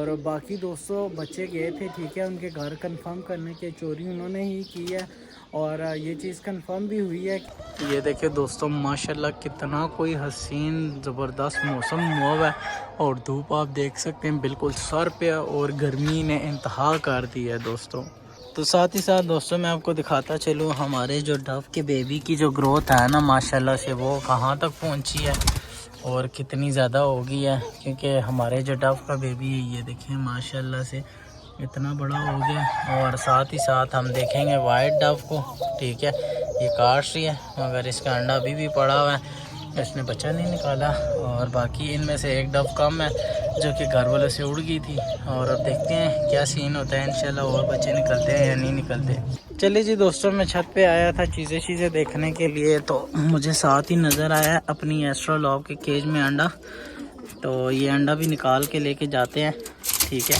और बाकी दोस्तों बच्चे गए थे, ठीक है, उनके घर कंफर्म करने के, चोरी उन्होंने ही की है और ये चीज़ कंफर्म भी हुई है। ये देखिए दोस्तों माशाल्लाह कितना कोई हसीन ज़बरदस्त मौसम हुआ है और धूप आप देख सकते हैं बिल्कुल सर पे और गर्मी ने इंतहा कर दी है दोस्तों। तो साथ ही साथ दोस्तों मैं आपको दिखाता चलूँ हमारे जो डव के बेबी की जो ग्रोथ है ना माशाल्लाह से वो कहाँ तक पहुँची है और कितनी ज़्यादा हो गई है, क्योंकि हमारे जो डव का बेबी है ये देखें माशाल्लाह से इतना बड़ा हो गया। और साथ ही साथ हम देखेंगे वाइट डव को, ठीक है, ये काट रही है मगर इसका अंडा अभी भी पड़ा हुआ है, इसने बच्चा नहीं निकाला। और बाकी इनमें से एक डव कम है जो कि घर वालों से उड़ गई थी और अब देखते हैं क्या सीन होता है, इंशाल्लाह और बच्चे निकलते हैं या नहीं निकलते। चलिए जी दोस्तों मैं छत पे आया था चीज़ें देखने के लिए, तो मुझे साथ ही नज़र आया अपनी एस्ट्रोलॉब के केज में अंडा। तो ये अंडा भी निकाल के लेके जाते हैं, ठीक है,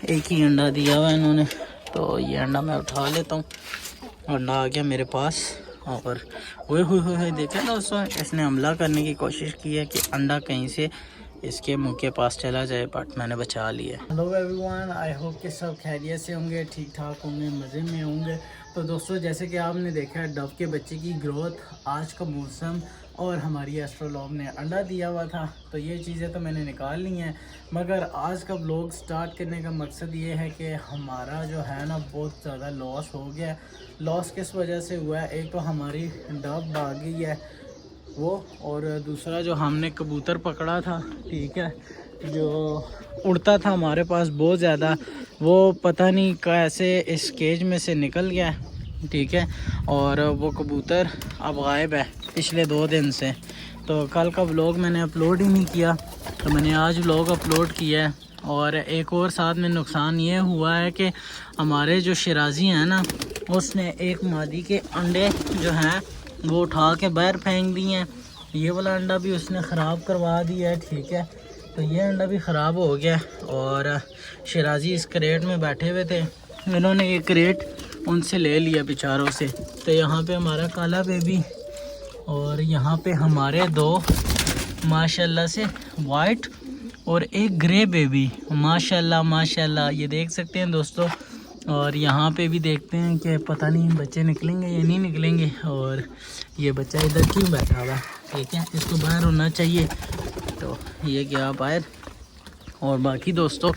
एक ही अंडा दिया हुआ है इन्होंने, तो ये अंडा मैं उठा लेता हूँ। अंडा आ गया मेरे पास और हुए देखे दोस्तों इसने हमला करने की कोशिश की है कि अंडा कहीं से इसके मुंह के पास चला जाए, बट मैंने बचा लिया। हेलो एवरीवन, आई होप कि सब खैरियत से होंगे, ठीक ठाक होंगे, मज़े में होंगे। तो दोस्तों जैसे कि आपने देखा है डव के बच्चे की ग्रोथ, आज का मौसम और हमारी एस्ट्रोलॉब ने अंडा दिया हुआ था, तो ये चीज़ें तो मैंने निकाल ली हैं। मगर आज का व्लॉग स्टार्ट करने का मकसद ये है कि हमारा जो है ना बहुत ज़्यादा लॉस हो गया। लॉस किस वजह से हुआ है, एक तो हमारी डव भाग गई है वो, और दूसरा जो हमने कबूतर पकड़ा था, ठीक है, जो उड़ता था हमारे पास बहुत ज़्यादा, वो पता नहीं कैसे इस केज में से निकल गया, ठीक है, और वो कबूतर अब गायब है पिछले 2 दिन से। तो कल का व्लॉग मैंने अपलोड ही नहीं किया, तो मैंने आज व्लॉग अपलोड किया है। और एक और साथ में नुकसान ये हुआ है कि हमारे जो शराजी हैं ना, उसने एक मादी के अंडे जो हैं वो उठा के बाहर फेंक दिए हैं। ये वाला अंडा भी उसने ख़राब करवा दिया है, ठीक है, तो ये अंडा भी ख़राब हो गया। और शराजी इस क्रेट में बैठे हुए थे, इन्होंने ये क्रेट उनसे ले लिया बेचारों से। तो यहाँ पे हमारा काला बेबी और यहाँ पे हमारे 2 माशाल्लाह से वाइट और एक ग्रे बेबी, माशाल्लाह ये देख सकते हैं दोस्तों। और यहाँ पे भी देखते हैं कि पता नहीं बच्चे निकलेंगे या नहीं निकलेंगे। और ये बच्चा इधर क्यों बैठा हुआ, ठीक है, इसको बाहर होना चाहिए, तो ये गया बाहर। और बाकी दोस्तों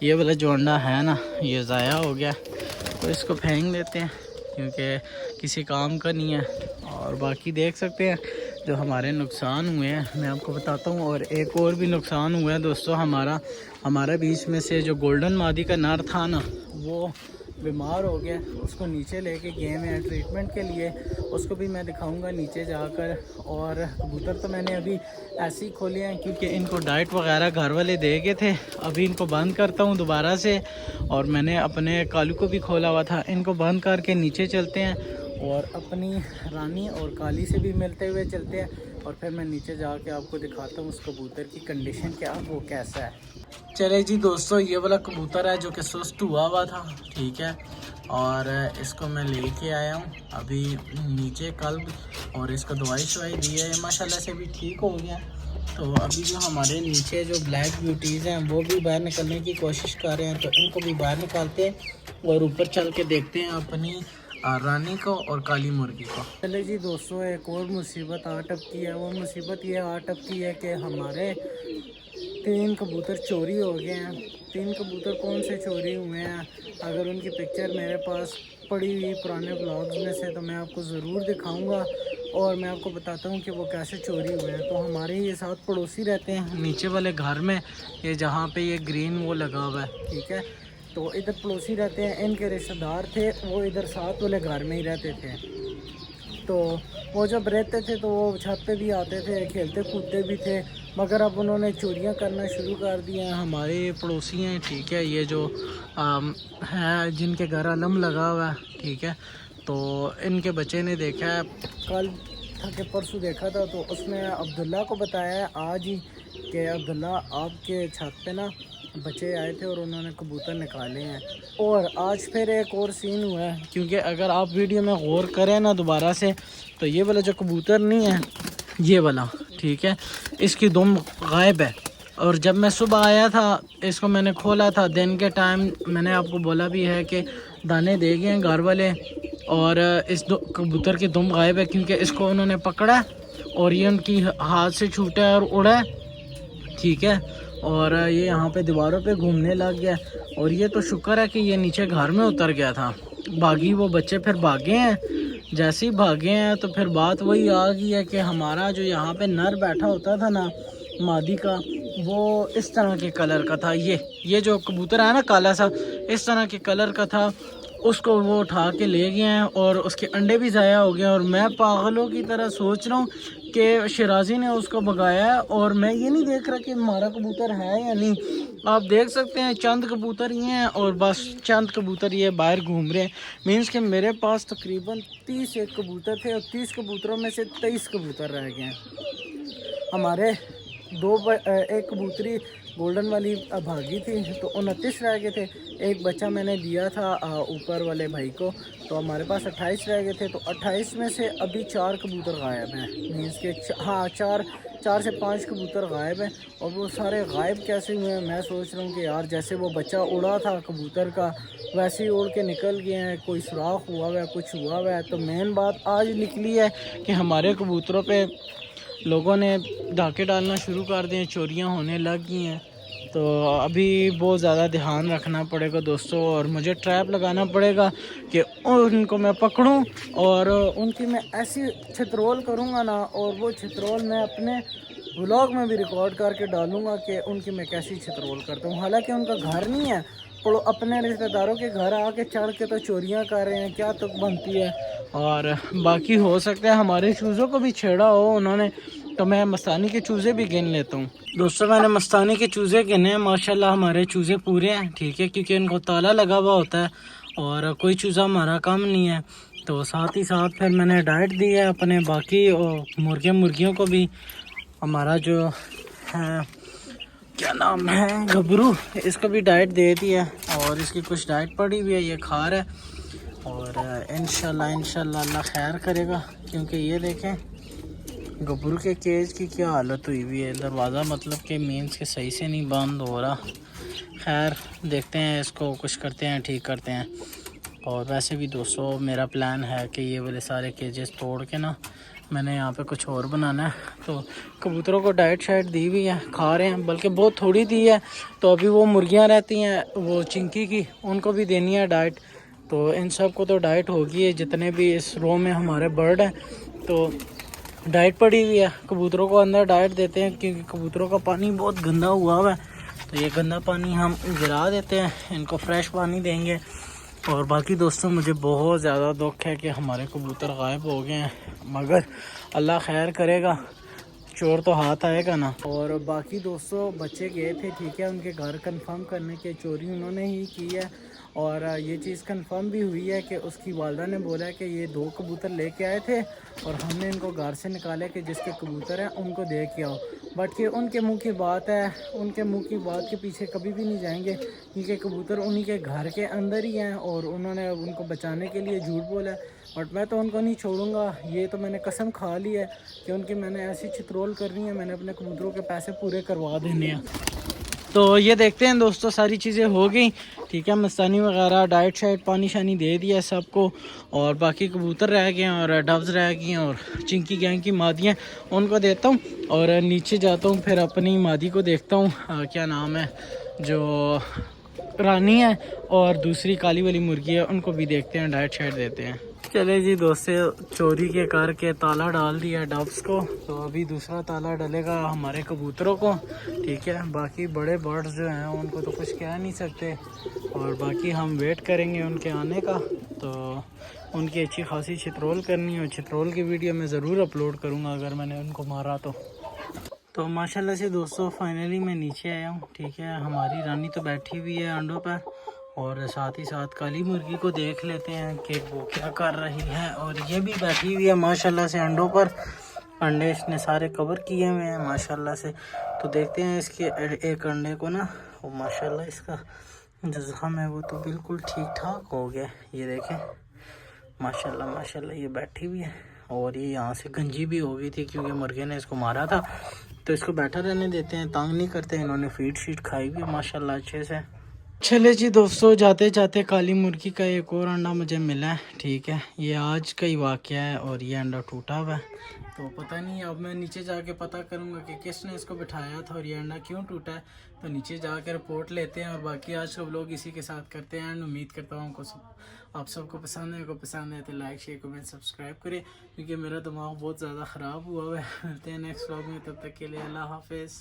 ये वाला जो अंडा है ना ये ज़ाया हो गया, तो इसको फेंक देते हैं क्योंकि किसी काम का नहीं है। और बाकी देख सकते हैं जो हमारे नुकसान हुए हैं मैं आपको बताता हूँ। और एक और भी नुकसान हुआ है दोस्तों, हमारा बीच में से जो गोल्डन मादी का नर था ना वो बीमार हो गया, उसको नीचे लेके गए हैं ट्रीटमेंट के लिए, उसको भी मैं दिखाऊंगा नीचे जाकर। और कबूतर तो मैंने अभी ऐसे ही खोले हैं क्योंकि इनको डाइट वगैरह घर वाले दे गए थे, अभी इनको बंद करता हूँ दोबारा से। और मैंने अपने कालू को भी खोला हुआ था, इनको बंद करके नीचे चलते हैं और अपनी रानी और काली से भी मिलते हुए चलते हैं, और फिर मैं नीचे जाके आपको दिखाता हूँ उस कबूतर की कंडीशन क्या वो कैसा है। चले जी दोस्तों, ये वाला कबूतर है जो कि सुस्त हुआ था, ठीक है, और इसको मैं लेके आया हूँ अभी नीचे कल, और इसको दवाई दी है, माशाल्लाह से भी ठीक हो गया। तो अभी जो हमारे नीचे जो ब्लैक ब्यूटीज़ हैं वो भी बाहर निकलने की कोशिश कर रहे हैं, तो इनको भी बाहर निकालते हैं और ऊपर चल के देखते हैं अपनी रानी को और काली मुर्गी को। चले जी दोस्तों, एक और मुसीबत आ टपकी है। वो मुसीबत ये आ टपकी है कि हमारे 3 कबूतर चोरी हो गए हैं। 3 कबूतर कौन से चोरी हुए हैं, अगर उनकी पिक्चर मेरे पास पड़ी हुई पुराने ब्लॉग्स में से तो मैं आपको ज़रूर दिखाऊंगा और मैं आपको बताता हूँ कि वो कैसे चोरी हुए हैं। तो हमारे ये साथ पड़ोसी रहते हैं नीचे वाले घर में, ये जहाँ पे ये ग्रीन वो लगा हुआ है, ठीक है, तो इधर पड़ोसी रहते हैं, इनके रिश्तेदार थे, वो इधर साथ वाले घर में ही रहते थे। तो वो जब रहते थे तो वो छत पे भी आते थे, खेलते कूदते भी थे, मगर अब उन्होंने चोरियां करना शुरू कर दी हैं। हमारे पड़ोसी हैं, ठीक है, ये जो है जिनके घर अलम लगा हुआ है, ठीक है, तो इनके बच्चे ने देखा है, कल था कि परसों देखा था, तो उसने अब्दुल्ला को बताया है आज ही कि अब्दुल्ला आपके छत पे ना बच्चे आए थे और उन्होंने कबूतर निकाले हैं। और आज फिर एक और सीन हुआ है, क्योंकि अगर आप वीडियो में गौर करें ना दोबारा से, तो ये वाला जो कबूतर नहीं है ये वाला, ठीक है, इसकी दुम गायब है। और जब मैं सुबह आया था इसको मैंने खोला था, दिन के टाइम मैंने आपको बोला भी है कि दाने दे गए हैं घर वाले, और इस कबूतर की दुम गायब है क्योंकि इसको उन्होंने पकड़ा और ये उनकी हाथ से छूटा है और उड़ा है, ठीक है। और ये यहाँ पे दीवारों पे घूमने लग गया, और ये तो शुक्र है कि ये नीचे घर में उतर गया था। बाकी वो बच्चे फिर भागे हैं, जैसे ही भागे हैं तो फिर बात वही आ गई है कि हमारा जो यहाँ पे नर बैठा होता था ना मादी का, वो इस तरह के कलर का था। ये जो कबूतर है ना काला सा, इस तरह के कलर का था। उसको वो उठा के ले गए हैं और उसके अंडे भी ज़ाया हो गए। और मैं पागलों की तरह सोच रहा हूँ कि शिराजी ने उसको भगाया है, और मैं ये नहीं देख रहा कि हमारा कबूतर है या नहीं। आप देख सकते हैं चंद कबूतर ये हैं, और बस चंद कबूतर ये बाहर घूम रहे हैं। मीन्स कि मेरे पास तकरीबन 30 एक कबूतर थे, और 30 कबूतरों में से 23 कबूतर रह गए हैं। हमारे एक कबूतरी गोल्डन वाली भागी थी तो 29 रह गए थे। एक बच्चा मैंने दिया था ऊपर वाले भाई को, तो हमारे पास 28 रह गए थे। तो 28 में से अभी 4 कबूतर गायब हैं। मीन्स के हाँ, 4 से 5 कबूतर गायब हैं। और वो सारे गायब कैसे हुए हैं, मैं सोच रहा हूँ कि यार जैसे वो बच्चा उड़ा था कबूतर का वैसे ही उड़ के निकल गए हैं, कोई सुराख हुआ हुआ है, कुछ हुआ हुआ है। तो मेन बात आज निकली है कि हमारे कबूतरों पे लोगों ने डाके डालना शुरू कर दिए, चोरियां होने लग गई हैं। तो अभी बहुत ज़्यादा ध्यान रखना पड़ेगा दोस्तों, और मुझे ट्रैप लगाना पड़ेगा कि उनको मैं पकड़ूं, और उनकी मैं ऐसी छितरोल करूंगा ना, और वो छितरोल मैं अपने व्लॉग में भी रिकॉर्ड करके डालूंगा कि उनकी मैं कैसी छितरोल करता हूँ। हालांकि उनका घर नहीं है, पर अपने रिश्तेदारों के घर आके चढ़ के तो चोरियां कर रहे हैं, क्या तुक बनती है। और बाकी हो सकता है हमारे चूज़ों को भी छेड़ा हो उन्होंने, तो मैं मस्तानी के चूज़े भी गिन लेता हूँ दोस्तों। मैंने मस्तानी के चूज़े गिने हैं, माशाल्लाह हमारे चूज़े पूरे हैं, ठीक है, क्योंकि इनको ताला लगा हुआ होता है और कोई चूज़ा हमारा कम नहीं है। तो साथ ही साथ फिर मैंने डाइट दी है अपने बाकी मुर्गियों को भी। हमारा जो है क्या नाम है घबरू, इसको भी डाइट दे दी है, और इसकी कुछ डाइट पड़ी हुई है, ये खा रहा है। और इंशाल्लाह अल्लाह खैर करेगा, क्योंकि ये देखें घबरू के केज की क्या हालत हुई हुई है। दरवाज़ा मतलब कि मीन्स के सही से नहीं बंद हो रहा। खैर देखते हैं, इसको कुछ करते हैं, ठीक करते हैं। और वैसे भी दोस्तों मेरा प्लान है कि ये वाले सारे केजेस तोड़ के ना मैंने यहाँ पे कुछ और बनाना है। तो कबूतरों को डाइट शाइट दी हुई है, खा रहे हैं, बल्कि बहुत थोड़ी दी है। तो अभी वो मुर्गियाँ रहती हैं वो चिंकी की, उनको भी देनी है डाइट। तो इन सब को तो डाइट होगी है, जितने भी इस रो में हमारे बर्ड हैं तो डाइट पड़ी हुई है। कबूतरों को अंदर डाइट देते हैं, क्योंकि कबूतरों का पानी बहुत गंदा हुआ हुआ है। तो ये गंदा पानी हम गिरा देते हैं, इनको फ्रेश पानी देंगे। और बाकी दोस्तों मुझे बहुत ज़्यादा दुख है कि हमारे कबूतर गायब हो गए हैं, मगर अल्लाह खैर करेगा, चोर तो हाथ आएगा ना। और बाकी दोस्तों बच्चे गए थे, ठीक है, उनके घर कंफर्म करने के, चोरी उन्होंने ही की है। और ये चीज़ कंफर्म भी हुई है कि उसकी वालदा ने बोला है कि ये 2 कबूतर लेके आए थे और हमने इनको घर से निकाला कि जिसके कबूतर हैं उनको दे के आओ। बट ये उनके मुंह की बात है, उनके मुंह की बात के पीछे कभी भी नहीं जाएंगे, क्योंकि कबूतर उन्हीं के घर के अंदर ही हैं और उन्होंने उनको बचाने के लिए झूठ बोला है। बट मैं तो उनको नहीं छोड़ूंगा, ये तो मैंने कसम खा ली है कि उनकी मैंने ऐसी चित्रोल करनी है, मैंने अपने कबूतरों के पैसे पूरे करवा देने हैं। तो ये देखते हैं दोस्तों, सारी चीज़ें हो गई, ठीक है, मस्तानी वगैरह, डाइट शाइट, पानी शानी दे दिया सबको। और बाकी कबूतर रह गए हैं और डव्स रह गई हैं, और चिंकी गैंग की मादियाँ उनको देता हूँ और नीचे जाता हूँ, फिर अपनी मादी को देखता हूँ, क्या नाम है, जो रानी है और दूसरी काली वाली मुर्गी है, उनको भी देखते हैं, डाइट शाइट देते हैं। चले जी दोस्तों, चोरी के करके ताला डाल दिया डब्स को, तो अभी दूसरा ताला डलेगा हमारे कबूतरों को, ठीक है। बाकी बड़े बर्ड्स जो हैं उनको तो कुछ कह नहीं सकते, और बाकी हम वेट करेंगे उनके आने का। तो उनकी अच्छी खासी चित्रोल करनी है, और चित्रोल की वीडियो मैं ज़रूर अपलोड करूँगा अगर मैंने उनको मारा तो माशाल्लाह से दोस्तों फाइनली मैं नीचे आया हूँ, ठीक है। हमारी रानी तो बैठी हुई है अंडों पर, और साथ ही साथ काली मुर्गी को देख लेते हैं कि वो क्या कर रही है। और ये भी बैठी हुई है माशाल्लाह से अंडों पर, अंडे इसने सारे कवर किए हुए हैं माशाल्लाह से। तो देखते हैं इसके एक अंडे को ना, वो माशाल्लाह इसका जो ज़ख्म है वो तो बिल्कुल ठीक ठाक हो गया, ये देखें माशाल्लाह माशाल्लाह। ये बैठी हुई है और ये यहाँ से गंजी भी हो गई थी क्योंकि मुर्गे ने इसको मारा था, तो इसको बैठा रहने देते हैं, तंग नहीं करते। इन्होंने फीड शीट खाई भी माशाल्लाह अच्छे से। चले जी दोस्तों, जाते जाते काली मुर्गी का एक और अंडा मुझे मिला है। ठीक है, ये आज का ही वाक़या है और ये अंडा टूटा हुआ है। तो पता नहीं, अब मैं नीचे जाके पता करूँगा कि किसने इसको बिठाया था और ये अंडा क्यों टूटा है। तो नीचे जाकर रिपोर्ट लेते हैं और बाकी आज सब लोग इसी के साथ करते हैं। उम्मीद करता हूँ आप सबको पसंद है। पसंद है तो लाइक शेयर कमेंट सब्सक्राइब करें, क्योंकि मेरा दिमाग बहुत ज़्यादा ख़राब हुआ है। मिलते हैं नेक्स्ट व्लॉग में, तब तक के लिए अल्लाह हाफिज़।